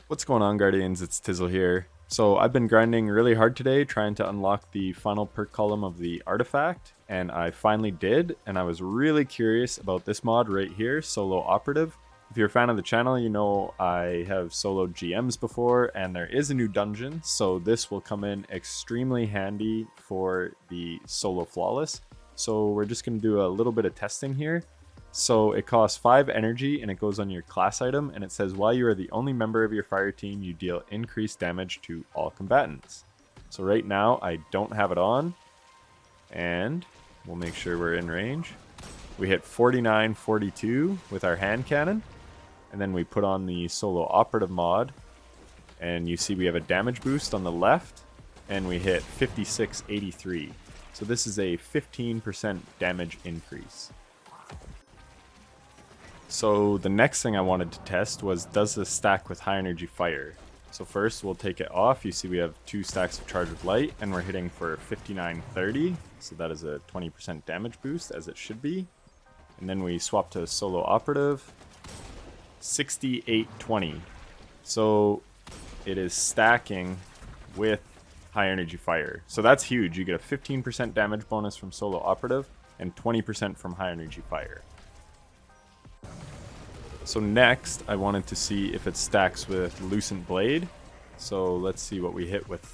What's going on, Guardians? It's Tizzle here. So I've been grinding really hard today trying to unlock the final perk column of the artifact, and I finally did, and I was really curious about this mod right here, Solo Operative. If you're a fan of the channel, you know I have soloed GMs before, and there is a new dungeon, so this will come in extremely handy for the Solo Flawless. So we're just going to do a little bit of testing here. So it costs 5 energy and it goes on your class item, and it says while you are the only member of your fire team, you deal increased damage to all combatants. So right now I don't have it on, and we'll make sure we're in range. We hit 49-42 with our hand cannon, and then we put on the Solo Operative mod, and you see we have a damage boost on the left, and we hit 56-83. So this is a 15% damage increase. So the next thing I wanted to test was, does this stack with high energy fire? So first we'll take it off. You see we have 2 stacks of charge with light, and we're hitting for 59-30. So that is a 20% damage boost, as it should be. And then we swap to Solo Operative, 68-20. So it is stacking with high energy fire. So that's huge. You get a 15% damage bonus from Solo Operative and 20% from high energy fire. So next, I wanted to see if it stacks with Lucent Blade. So let's see what we hit with.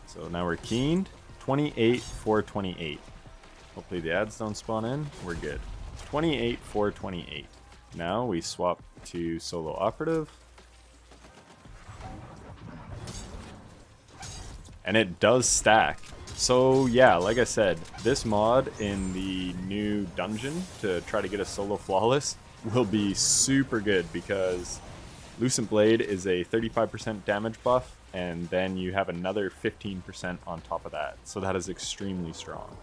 So now we're keened. 28-428. Hopefully the ads don't spawn in. We're good. 28-428. Now we swap to Solo Operative. And it does stack. So yeah, like I said, this mod in the new dungeon to try to get a Solo Flawless will be super good, because Lucent Blade is a 35% damage buff, and then you have another 15% on top of that. So that is extremely strong.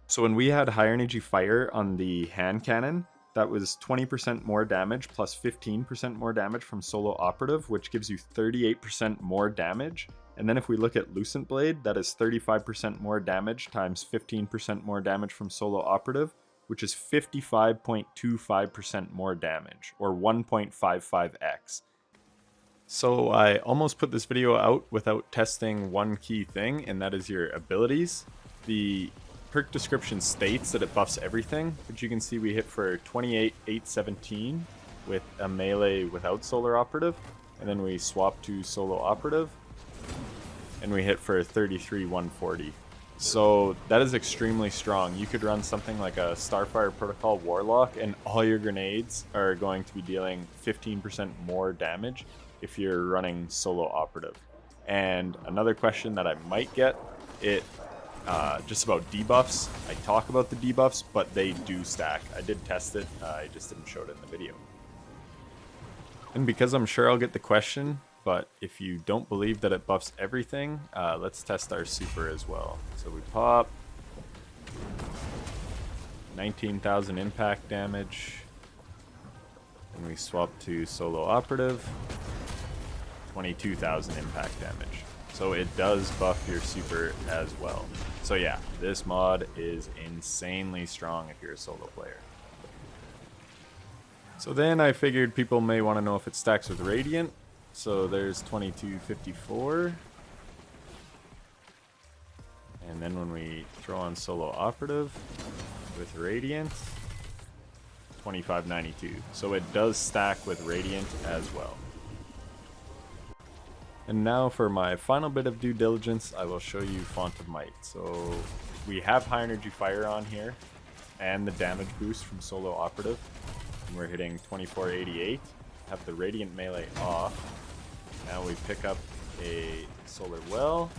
So when we had high energy fire on the hand cannon, that was 20% more damage plus 15% more damage from Solo Operative, which gives you 38% more damage. And then if we look at Lucent Blade, that is 35% more damage times 15% more damage from Solo Operative, which is 55.25% more damage, or 1.55x. So I almost put this video out without testing one key thing, and that is your abilities. The perk description states that it buffs everything, but you can see we hit for 28-817 with a melee without Solar Operative, and then we swap to Solo Operative, and we hit for 33-140. So that is extremely strong. You could run something like a Starfire Protocol Warlock, and all your grenades are going to be dealing 15% more damage if you're running Solo Operative. And another question that I might get, just about debuffs. I talk about the debuffs, but they do stack. I did test it, I just didn't show it in the video. And because I'm sure I'll get the question, but if you don't believe that it buffs everything, let's test our super as well. So we pop 19,000 impact damage, and we swap to Solo Operative, 22,000 impact damage. So it does buff your super as well. So yeah, this mod is insanely strong if you're a solo player. So then I figured people may want to know if it stacks with Radiant. So there's 2254. And then when we throw on Solo Operative with Radiant, 2592. So it does stack with Radiant as well. And now for my final bit of due diligence, I will show you Font of Might. So we have high energy fire on here and the damage boost from Solo Operative. And we're hitting 2488. Have the Radiant melee off. Now we pick up a Solar Well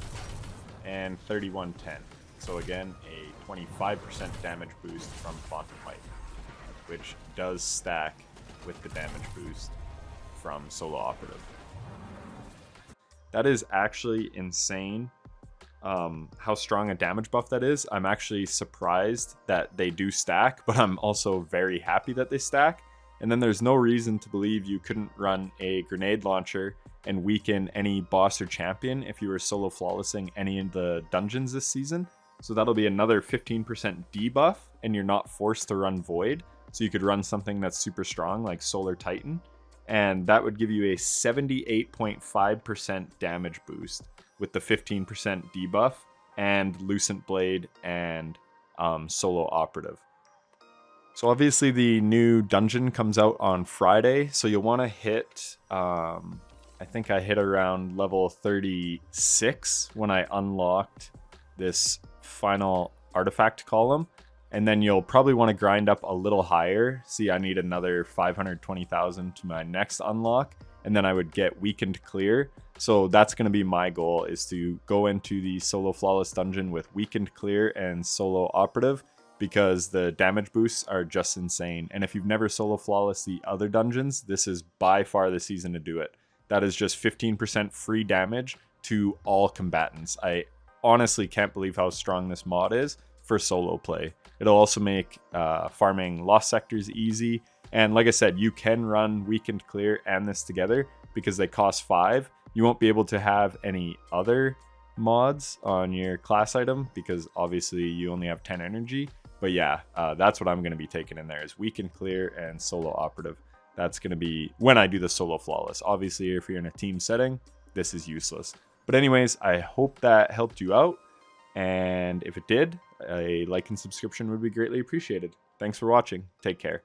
and 3110. So again, a 25% damage boost from Font of Might, which does stack with the damage boost from Solo Operative. That is actually insane, how strong a damage buff that is. I'm actually surprised that they do stack, but I'm also very happy that they stack. And then there's no reason to believe you couldn't run a grenade launcher and weaken any boss or champion if you were solo flawlessing any of the dungeons this season. So that'll be another 15% debuff, and you're not forced to run Void. So you could run something that's super strong like Solar Titan, and that would give you a 78.5% damage boost with the 15% debuff and Lucent Blade and Solo Operative. So obviously the new dungeon comes out on Friday, so you'll want to hit, I think I hit around level 36 when I unlocked this final artifact column, and then you'll probably want to grind up a little higher. See, I need another 520,000 to my next unlock, and then I would get weakened clear. So that's going to be my goal, is to go into the solo flawless dungeon with weakened clear and solo operative, because the damage boosts are just insane. And if you've never solo flawless the other dungeons, this is by far the season to do it. That is just 15% free damage to all combatants. I honestly can't believe how strong this mod is for solo play. It'll also make farming lost sectors easy. And like I said, you can run weakened clear and this together because they cost 5. You won't be able to have any other mods on your class item because obviously you only have 10 energy. But yeah, that's what I'm going to be taking in there, is weakened clear and solo operative. That's going to be when I do the solo flawless. Obviously, if you're in a team setting, this is useless. But anyways, I hope that helped you out. And if it did, a like and subscription would be greatly appreciated. Thanks for watching. Take care.